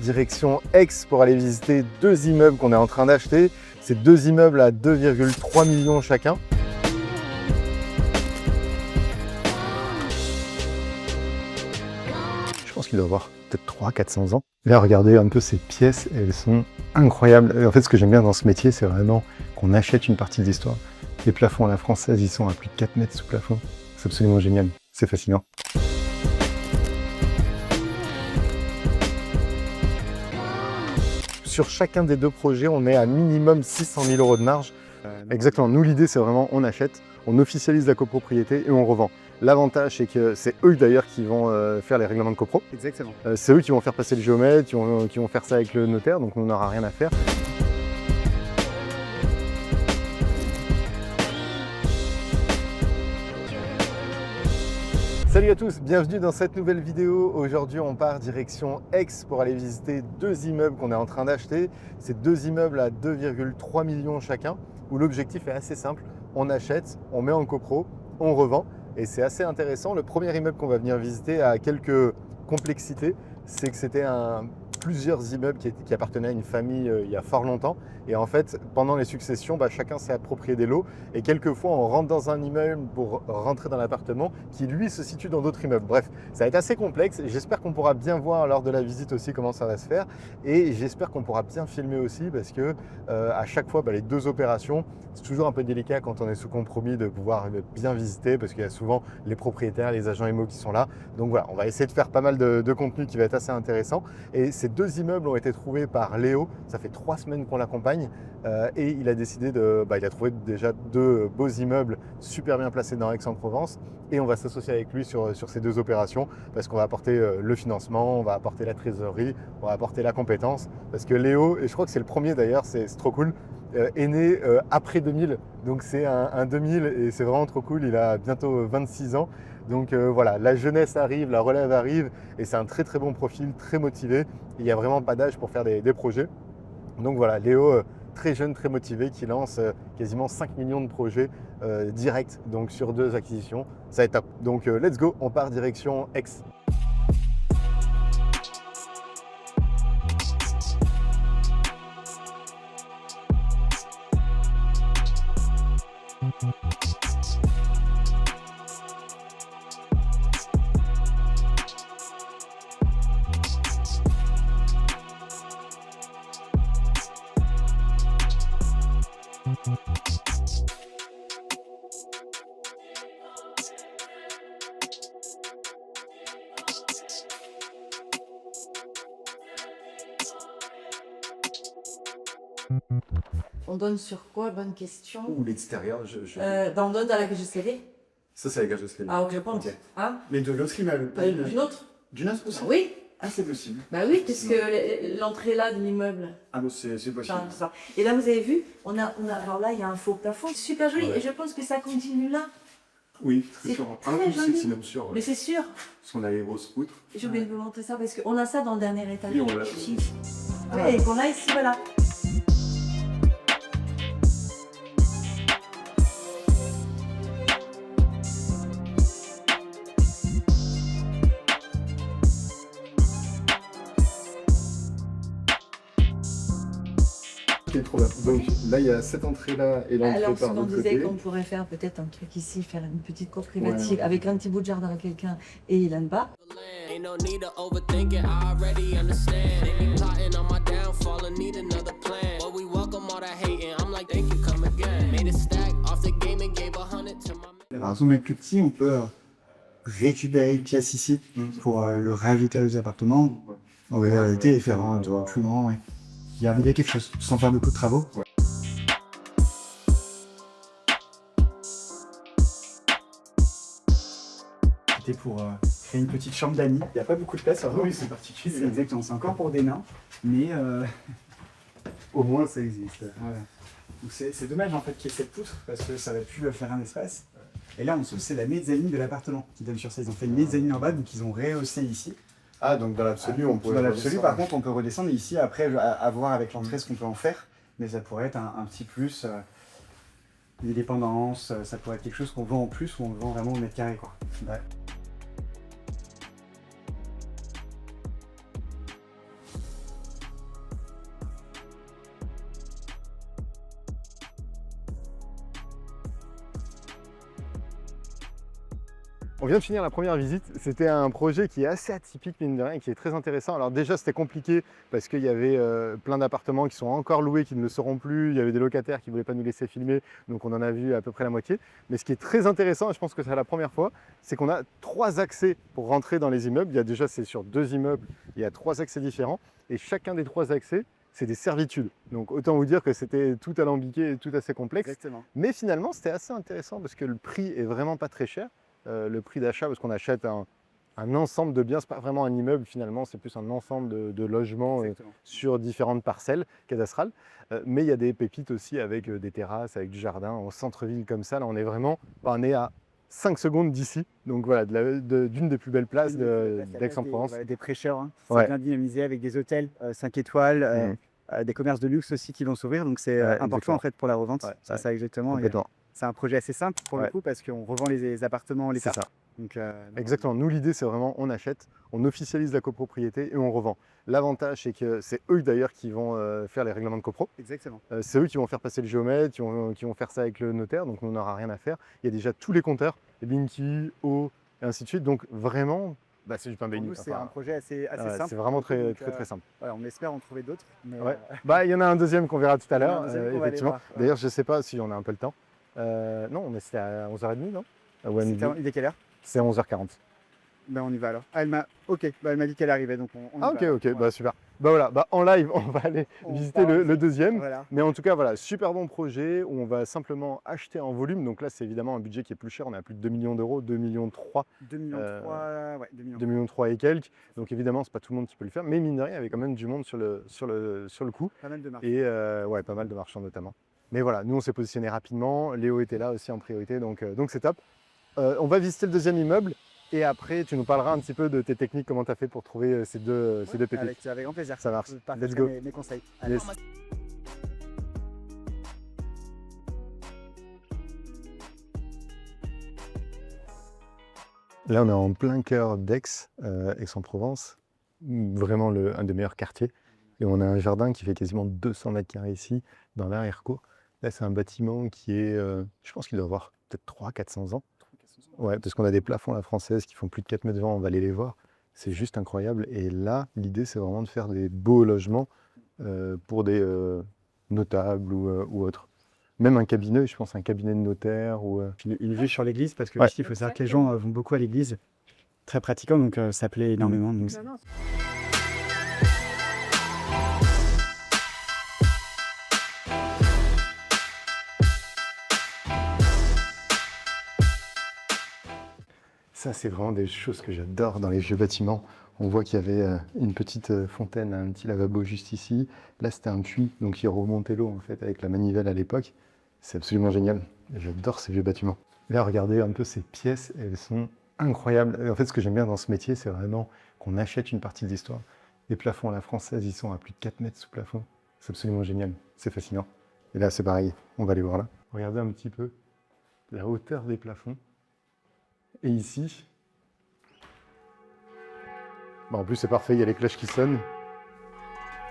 Direction Aix pour aller visiter deux immeubles qu'on est en train d'acheter. C'est deux immeubles à 2,3 millions chacun. Je pense qu'il doit avoir peut-être 300-400 ans. Là, regardez un peu ces pièces, elles sont incroyables. Et en fait, ce que j'aime bien dans ce métier, c'est vraiment qu'on achète une partie de l'histoire. Les plafonds à la française, ils sont à plus de 4 mètres sous plafond. C'est absolument génial, c'est fascinant. Sur chacun des deux projets, on est à minimum 600 000 € de marge. Exactement, nous l'idée c'est vraiment on achète, on officialise la copropriété et on revend. L'avantage c'est que c'est eux d'ailleurs qui vont faire les règlements de copro. Exactement. C'est eux qui vont faire passer le géomètre, qui vont faire ça avec le notaire, donc on n'aura rien à faire. Salut à tous, bienvenue dans cette nouvelle vidéo. Aujourd'hui on part direction Aix pour aller visiter deux immeubles qu'on est en train d'acheter. C'est deux immeubles à 2,3 millions chacun, où l'objectif est assez simple. On achète, on met en copro, on revend. Et c'est assez intéressant. Le premier immeuble qu'on va venir visiter a quelques complexités. C'est que c'était plusieurs immeubles qui appartenaient à une famille il y a fort longtemps. Et en fait, pendant les successions, chacun s'est approprié des lots. Et quelquefois, on rentre dans un immeuble pour rentrer dans l'appartement qui, lui, se situe dans d'autres immeubles. Bref, ça va être assez complexe. J'espère qu'on pourra bien voir lors de la visite aussi comment ça va se faire. Et j'espère qu'on pourra bien filmer aussi parce que à chaque fois, les deux opérations, c'est toujours un peu délicat quand on est sous compromis de pouvoir bien visiter parce qu'il y a souvent les propriétaires, les agents IMO qui sont là. Donc voilà, on va essayer de faire pas mal de contenu qui va être assez intéressant. Et ces deux immeubles ont été trouvés par Léo. Ça fait 3 semaines qu'on l'accompagne. Et il a décidé il a trouvé déjà deux beaux immeubles super bien placés dans Aix-en-Provence et on va s'associer avec lui sur ces deux opérations parce qu'on va apporter le financement, on va apporter la trésorerie, on va apporter la compétence parce que Léo, et je crois que c'est le premier d'ailleurs, c'est trop cool, est né après 2000, donc c'est un 2000 et c'est vraiment trop cool, il a bientôt 26 ans. Donc voilà, la jeunesse arrive, la relève arrive et c'est un très très bon profil, très motivé. Il n'y a vraiment pas d'âge pour faire des projets. Donc voilà, Léo, très jeune, très motivé, qui lance quasiment 5 millions de projets directs, donc sur deux acquisitions. Ça va être top. Donc let's go, on part direction Aix. On donne sur quoi? Bonne question. Ou l'extérieur, On donne dans la cage escalier. Ça, c'est la cage d'escalier. Ah, je pense. Ok. Hein? Mais de l'autre immeuble. D'une autre? D'une autre aussi? Oui. Ah, c'est possible. Bah oui, puisque l'entrée là de l'immeuble. Ah, bon, c'est possible. Ça. Et là, vous avez vu, alors là, il y a un faux plafond. C'est super joli. Ouais. Et je pense que ça continue là. Oui, C'est sûr. très joli. C'est même sûr. Ouais. Mais c'est sûr. Parce qu'on a les grosses poutres. J'ai oublié de vous montrer ça parce qu'on a ça dans le dernier étage. Oui, on l'a aussi. Ouais, et qu'on a ici, voilà. Trop bien. Donc là, il y a cette entrée-là et l'entrée Alors, par on l'autre disait côté. qu'on pourrait faire peut-être un truc ici, faire une petite cour privative avec un petit bout de jardin à quelqu'un et il en bas. Ain't no need to overthink it, I already understand. They be plotting on my downfall and need another plan. But we welcome all that hating, I'm like, thank you, come again. Made a stack off the game and gave 100 to my... Alors, si on met plus petit, on peut récupérer une pièce ici pour le réajouter aux appartements. En réalité, et faire un endroit plus grand. Ouais. Il y a quelque chose, sans faire beaucoup de travaux. Ouais. C'était pour créer une petite chambre d'amis. Il n'y a pas beaucoup de place. Oui, c'est particulier. C'est exactement, c'est encore pour des nains, mais Au moins, ça existe. voilà. Donc c'est dommage en fait qu'il y ait cette poutre parce que ça aurait pu faire un espace. Et là, c'est la mezzanine de l'appartement qui donne sur ça. Ils ont fait une mezzanine en bas, donc ils ont rehaussé ici. Ah, donc dans l'absolu, on pourrait... Dans l'absolu, par contre, on peut redescendre ici. Après, à voir avec l'entrée ce qu'on peut en faire. Mais ça pourrait être un petit plus, une dépendance. Ça pourrait être quelque chose qu'on vend en plus ou on le vend vraiment au mètre carré, quoi. Ouais. On vient de finir la première visite. C'était un projet qui est assez atypique, mine de rien, et qui est très intéressant. Alors déjà, c'était compliqué parce qu'il y avait plein d'appartements qui sont encore loués, qui ne le seront plus. Il y avait des locataires qui ne voulaient pas nous laisser filmer, donc on en a vu à peu près la moitié. Mais ce qui est très intéressant, et je pense que c'est la première fois, c'est qu'on a 3 accès pour rentrer dans les immeubles. Il y a déjà, c'est sur 2 immeubles, il y a 3 accès différents. Et chacun des 3 accès, c'est des servitudes. Donc autant vous dire que c'était tout alambiqué et tout assez complexe. Exactement. Mais finalement, c'était assez intéressant parce que le prix est vraiment pas très cher. Le prix d'achat, parce qu'on achète un ensemble de biens, c'est pas vraiment un immeuble finalement, c'est plus un ensemble de logements sur différentes parcelles cadastrales. Mais il y a des pépites aussi avec des terrasses, avec du jardin, en centre-ville comme ça. Là, on est vraiment on est à 5 secondes d'ici. Donc voilà, d'une des plus belles places d'Aix-en-Provence. Des prêcheurs, hein. Ouais. C'est bien dynamisé avec des hôtels 5 étoiles, des commerces de luxe aussi qui vont s'ouvrir. Donc c'est important exactement. en fait pour la revente. Ouais, Ça exactement. Complètement. C'est un projet assez simple pour le Ouais. coup parce qu'on revend les appartements, les C'est ça. Donc, Exactement. Nous, l'idée, c'est vraiment on achète, on officialise la copropriété et on revend. L'avantage, c'est que c'est eux d'ailleurs qui vont faire les règlements de copro. Exactement. C'est eux qui vont faire passer le géomètre, qui vont faire ça avec le notaire, donc on n'aura rien à faire. Il y a déjà tous les compteurs, Linky, eau, et ainsi de suite. Donc vraiment, c'est du pain Pour béni. nous, c'est Enfin, un projet assez ouais, simple. c'est vraiment très, Donc, très, très simple. voilà, on espère en trouver d'autres. Mais, Ouais. Il y en a un deuxième qu'on verra tout à Il y en a l'heure, un deuxième qu'on va aller effectivement. voir, ouais. D'ailleurs, je ne sais pas si on a un peu le temps. Non, c'était à 11h30, non? Ouais, midi. il est quelle heure? C'est 11h40. Ben on y va alors. Ah, elle m'a dit qu'elle arrivait, donc on y Ah va, ok, alors. ok, Voilà. super. Voilà, en live, on va aller On visiter part le deuxième. Voilà. Mais en tout cas, voilà, super bon projet où on va simplement acheter en volume. Donc là, c'est évidemment un budget qui est plus cher. On est à plus de 2 millions d'euros, 2 millions 3, 2 millions 3, ouais, 2 millions. 2 millions 3 et quelques. Donc évidemment, c'est pas tout le monde qui peut le faire. Mais mine de rien, il y avait quand même du monde sur le coup. Pas mal de marques. Et ouais, pas mal de marchands notamment. Mais voilà, nous, on s'est positionné rapidement. Léo était là aussi en priorité, donc c'est top. On va visiter le deuxième immeuble. Et après, tu nous parleras un petit peu de tes techniques, comment tu as fait pour trouver ces deux pépites. Avec grand plaisir. Ça marche. Je partagerai Let's go. Mes conseils. Yes. Là, on est en plein cœur d'Aix, Aix-en-Provence, vraiment un des meilleurs quartiers. Et on a un jardin qui fait quasiment 200 mètres carrés ici, dans l'arrière-cour. Là, c'est un bâtiment qui est, je pense qu'il doit avoir peut-être 300-400 ans. Ouais, parce qu'on a des plafonds à la française qui font plus de 4 mètres 20, on va aller les voir. C'est juste incroyable. Et là, l'idée, c'est vraiment de faire des beaux logements pour des notables ou autres. Même un cabinet, je pense, un cabinet de notaire. Une vue sur l'église, parce que Ouais. ici, il faut savoir que les gens vont beaucoup à l'église. Très pratiquant, donc ça plaît énormément. Donc, Ça, c'est vraiment des choses que j'adore dans les vieux bâtiments. On voit qu'il y avait une petite fontaine, un petit lavabo juste ici. Là, c'était un puits, donc il remontait l'eau en fait avec la manivelle à l'époque. C'est absolument génial. J'adore ces vieux bâtiments. Là, regardez un peu ces pièces, elles sont incroyables. Et en fait, ce que j'aime bien dans ce métier, c'est vraiment qu'on achète une partie de l'histoire. Les plafonds à la française, ils sont à plus de 4 mètres sous plafond. C'est absolument génial. C'est fascinant. Et là, c'est pareil. On va aller voir là. Regardez un petit peu la hauteur des plafonds. Et ici, en plus c'est parfait, il y a les cloches qui sonnent.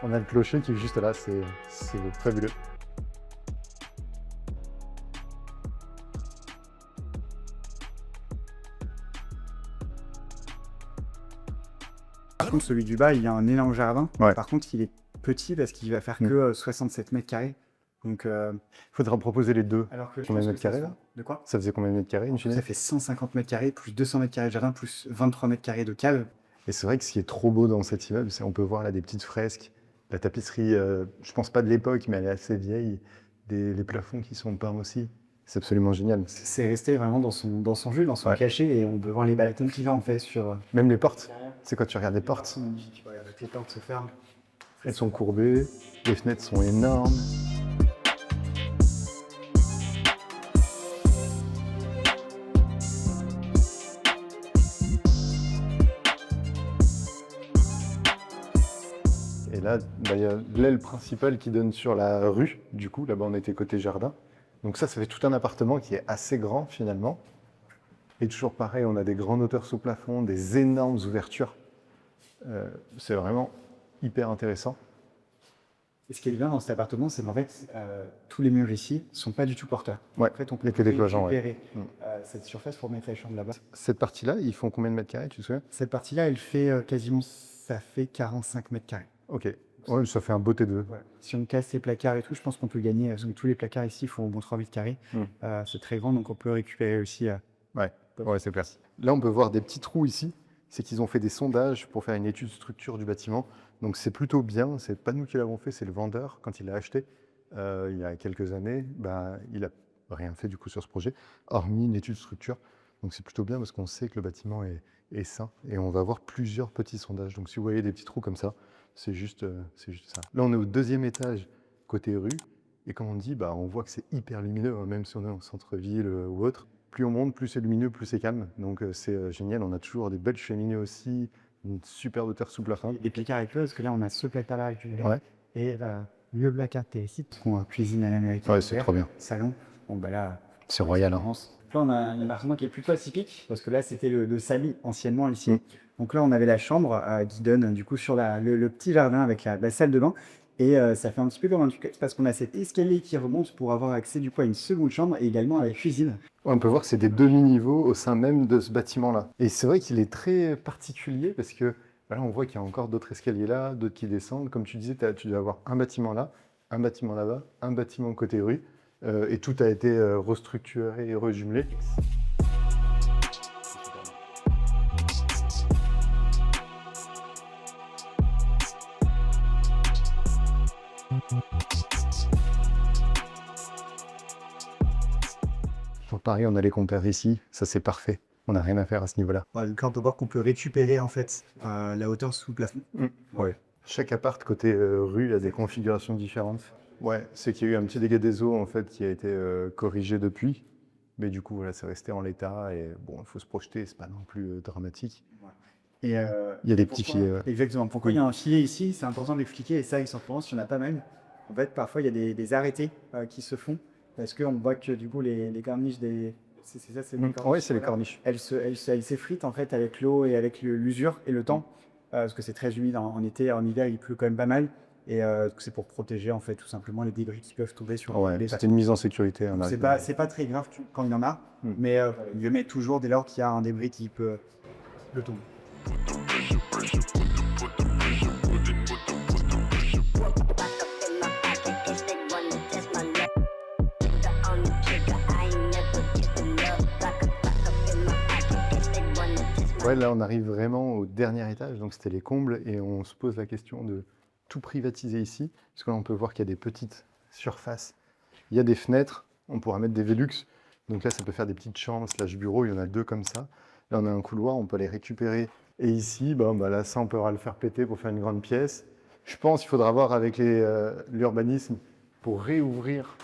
On a le clocher qui est juste là, c'est fabuleux. Par contre, celui du bas, il y a un énorme jardin. Ouais. Par contre, il est petit parce qu'il va faire que 67 mètres carrés. Donc, Il faudra proposer les deux. alors que je Combien de pense mètres que ça carrés, se- là De quoi? Ça faisait combien de mètres carrés une Ça fenêtre? fait 150 mètres carrés, plus 200 mètres carrés de jardin, plus 23 mètres carrés de cave. Et c'est vrai que ce qui est trop beau dans cet immeuble, c'est qu'on peut voir là des petites fresques, la tapisserie, je pense pas de l'époque, mais elle est assez vieille, les plafonds qui sont peints aussi. C'est absolument génial. C'est resté vraiment dans son jus, dans son Ouais. cachet, et on peut voir les balcons qu'il a en fait sur. Même les portes, c'est quand tu regardes les portes, Magnifique, regarde, les portes se ferment. elles sont courbées, les fenêtres sont énormes. Et là, il y a l'aile principale qui donne sur la rue, du coup, là-bas on était côté jardin. Donc ça fait tout un appartement qui est assez grand finalement. Et toujours pareil, on a des grandes hauteurs sous plafond, des énormes ouvertures. C'est vraiment hyper intéressant. Et ce qui est bien dans cet appartement, c'est qu'en fait, tous les murs ici ne sont pas du tout porteurs. Ouais, En fait, on il y a peut que des cloisons, ouais. récupérer cette surface pour mettre les chambres là-bas. Cette partie-là, ils font combien de mètres carrés, tu te souviens? Cette partie-là, elle fait ça fait 45 mètres carrés. Ok. Ouais, ça fait un beau T2. Ouais. Si on casse ces placards et tout, je pense qu'on peut gagner. Parce que tous les placards ici font au moins 3 mètres carrés. C'est très grand, donc on peut récupérer aussi. Ouais, c'est clair. Là, on peut voir des petits trous ici. C'est qu'ils ont fait des sondages pour faire une étude structure du bâtiment. Donc c'est plutôt bien. C'est pas nous qui l'avons fait, c'est le vendeur. Quand il l'a acheté il y a quelques années, il a rien fait du coup sur ce projet, hormis une étude structure. Donc c'est plutôt bien parce qu'on sait que le bâtiment est sain. Et on va avoir plusieurs petits sondages. Donc si vous voyez des petits trous comme ça, c'est juste ça. Là, on est au 2e étage côté rue. Et comme on dit, on voit que c'est hyper lumineux, hein, même si on est en centre-ville ou autre. Plus on monte, plus c'est lumineux, plus c'est calme. Donc c'est génial. On a toujours des belles cheminées aussi, une super hauteur sous plafond. Les placards avec eux, parce que là, on a ce placard-là récupéré. Ouais. Et le placard qui est ici, on a cuisine à l'américaine. Ouais, c'est trop bien. Salon. Bon, là, C'est royal. Hein. là, on a un appartement qui est plutôt atypique, parce que là, c'était le Sally anciennement ici. Donc là, on avait la chambre qui donne du coup sur le petit jardin avec la salle de bain. Et ça fait un petit peu comme un duplex parce qu'on a cet escalier qui remonte pour avoir accès du coup à une seconde chambre et également à la cuisine. Ouais, on peut voir que c'est des demi-niveaux au sein même de ce bâtiment-là. Et c'est vrai qu'il est très particulier parce que là, on voit qu'il y a encore d'autres escaliers là, d'autres qui descendent. Comme tu disais, tu dois avoir un bâtiment là, un bâtiment là-bas, un bâtiment côté rue. Et tout a été restructuré et rejumelé. Pareil, on a les compteurs ici, ça c'est parfait. On n'a rien à faire à ce niveau-là. Ouais, donc là, on peut voir qu'on peut récupérer en fait la hauteur sous le plafond. Ouais. Chaque appart côté rue a des configurations différentes. Ouais, c'est qu'il y a eu un petit dégât des eaux en fait qui a été corrigé depuis. Mais du coup, voilà, c'est resté en l'état et bon, il faut se projeter, c'est pas non plus dramatique. Et il y a des petits filets. Ouais. Exactement. Pourquoi il y a un filet ici, c'est important de l'expliquer et ça, ils s'en pensent, il y en a pas mal. En fait, parfois, il y a des arrêtés qui se font parce qu'on voit que du coup, les corniches des. C'est ça, c'est les corniches. Oui, c'est les corniches. Elles s'effritent en fait avec l'eau et avec l'usure et le temps parce que c'est très humide en été. En hiver, il pleut quand même pas mal. Et c'est pour protéger en fait tout simplement les débris qui peuvent tomber sur les c'était une mise en sécurité. C'est pas très grave quand il y en a, mais il le met toujours dès lors qu'il y a un débris qui peut le tomber. Ouais, là on arrive vraiment au dernier étage, donc c'était les combles et on se pose la question de tout privatiser ici, parce que là on peut voir qu'il y a des petites surfaces, il y a des fenêtres, on pourra mettre des Velux, donc là ça peut faire des petites chambres / bureaux, il y en a 2 comme ça. Là on a un couloir, on peut les récupérer. Et ici, là ça on pourra le faire péter pour faire une grande pièce. Je pense qu'il faudra voir avec l'urbanisme pour réouvrir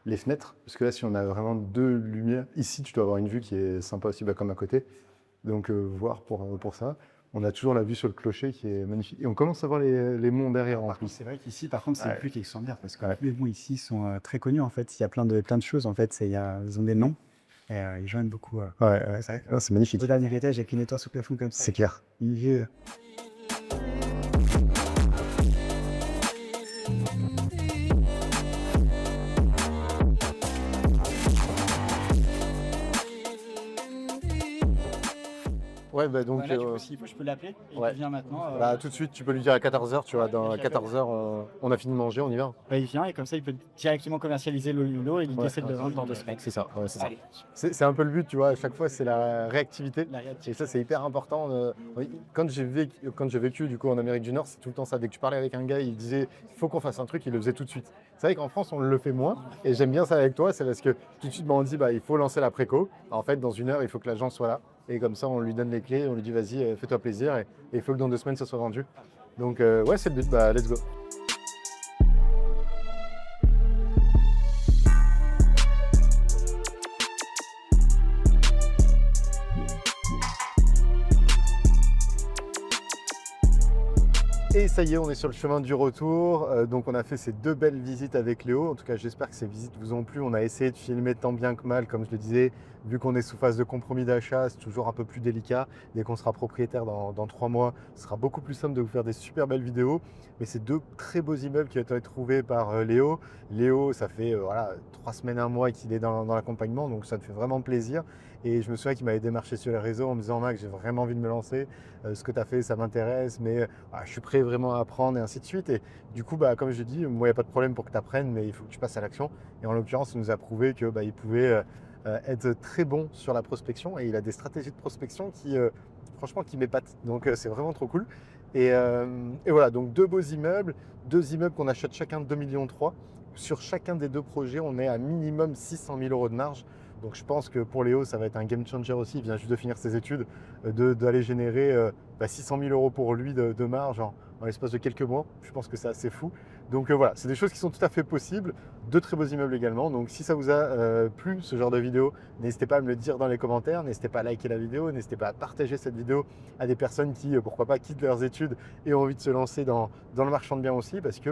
les fenêtres, parce que là si on a vraiment 2 lumières, ici tu dois avoir une vue qui est sympa aussi, comme à côté. Donc voir pour ça. On a toujours la vue sur le clocher qui est magnifique. Et on commence à voir les monts derrière en plus. C'est vrai qu'ici, par contre, c'est les plus qui sont bien parce que les monts ici sont très connus en fait. Il y a plein de choses en fait. Ils ont des noms et ils joignent beaucoup. C'est magnifique. Au dernier étage avec une étoile sous plafond comme ça. C'est clair. Une vue. Ouais, donc. Voilà, du coup, s'il faut, je peux l'appeler. Il vient maintenant. Tout de suite, tu peux lui dire à 14h, tu vois. Dans 14h, on a fini de manger, on y va. Il vient et comme ça, il peut directement commercialiser l'eau et l'idée, c'est de le vendre dans 2 semaines. C'est ça. C'est un peu le but, tu vois. À chaque fois, c'est la réactivité. Et ça, c'est hyper important. Quand j'ai vécu du coup en Amérique du Nord, c'est tout le temps ça. Dès que tu parlais avec un gars, il disait il faut qu'on fasse un truc, il le faisait tout de suite. C'est vrai qu'en France, on le fait moins. Et j'aime bien ça avec toi, c'est parce que tout de suite, on dit il faut lancer la préco. En fait, dans 1 heure, il faut que l'agent soit là. Et comme ça, on lui donne les clés, on lui dit vas-y, fais-toi plaisir. Et il faut que dans 2 semaines, ça soit vendu. Donc c'est le but, let's go. Et ça y est, on est sur le chemin du retour. Donc on a fait ces 2 belles visites avec Léo. En tout cas, j'espère que ces visites vous ont plu. On a essayé de filmer tant bien que mal, comme je le disais. Vu qu'on est sous phase de compromis d'achat, c'est toujours un peu plus délicat. Dès qu'on sera propriétaire dans 3 mois, ce sera beaucoup plus simple de vous faire des super belles vidéos. Mais c'est 2 très beaux immeubles qui ont été trouvés par Léo. Léo, ça fait voilà, 3 semaines, 1 mois qu'il est dans l'accompagnement, donc ça me fait vraiment plaisir. Et je me souviens qu'il m'avait démarché sur les réseaux en me disant: Max, j'ai vraiment envie de me lancer, ce que tu as fait, ça m'intéresse, mais je suis prêt vraiment à apprendre et ainsi de suite. Et du coup, comme je dis, moi, il n'y a pas de problème pour que tu apprennes, mais il faut que tu passes à l'action. Et en l'occurrence, il nous a prouvé que il pouvait être très bon sur la prospection, et il a des stratégies de prospection qui, franchement, qui m'épatent. Donc c'est vraiment trop cool. Et voilà, donc 2 beaux immeubles, 2 immeubles qu'on achète chacun de 2,3 millions. Sur chacun des 2 projets, on est à minimum 600 000 € de marge. Donc je pense que pour Léo, ça va être un game changer aussi. Il vient juste de finir ses études, d'aller générer 600 000 € pour lui de marge en l'espace de quelques mois. Je pense que c'est assez fou. Donc voilà, c'est des choses qui sont tout à fait possibles. 2 très beaux immeubles également. Donc si ça vous a plu, ce genre de vidéo, n'hésitez pas à me le dire dans les commentaires. N'hésitez pas à liker la vidéo. N'hésitez pas à partager cette vidéo à des personnes qui, pourquoi pas, quittent leurs études et ont envie de se lancer dans le marchand de biens aussi. Parce que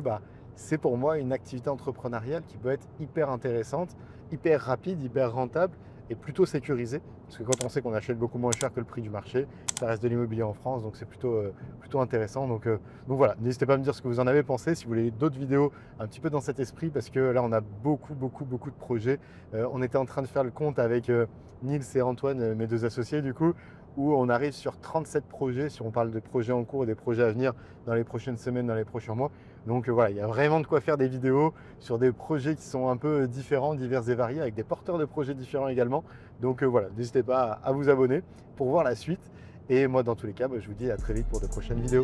c'est pour moi une activité entrepreneuriale qui peut être hyper intéressante, hyper rapide, hyper rentable et plutôt sécurisée. Parce que quand on sait qu'on achète beaucoup moins cher que le prix du marché, ça reste de l'immobilier en France, donc c'est plutôt intéressant. Donc voilà, n'hésitez pas à me dire ce que vous en avez pensé, si vous voulez d'autres vidéos un petit peu dans cet esprit, parce que là on a beaucoup de projets. On était en train de faire le compte avec Nils et Antoine, mes 2 associés du coup, où on arrive sur 37 projets, si on parle de projets en cours et des projets à venir dans les prochaines semaines, dans les prochains mois. Donc voilà, il y a vraiment de quoi faire des vidéos sur des projets qui sont un peu différents, divers et variés, avec des porteurs de projets différents également. Donc voilà, n'hésitez pas à vous abonner pour voir la suite. Et moi, dans tous les cas, je vous dis à très vite pour de prochaines vidéos.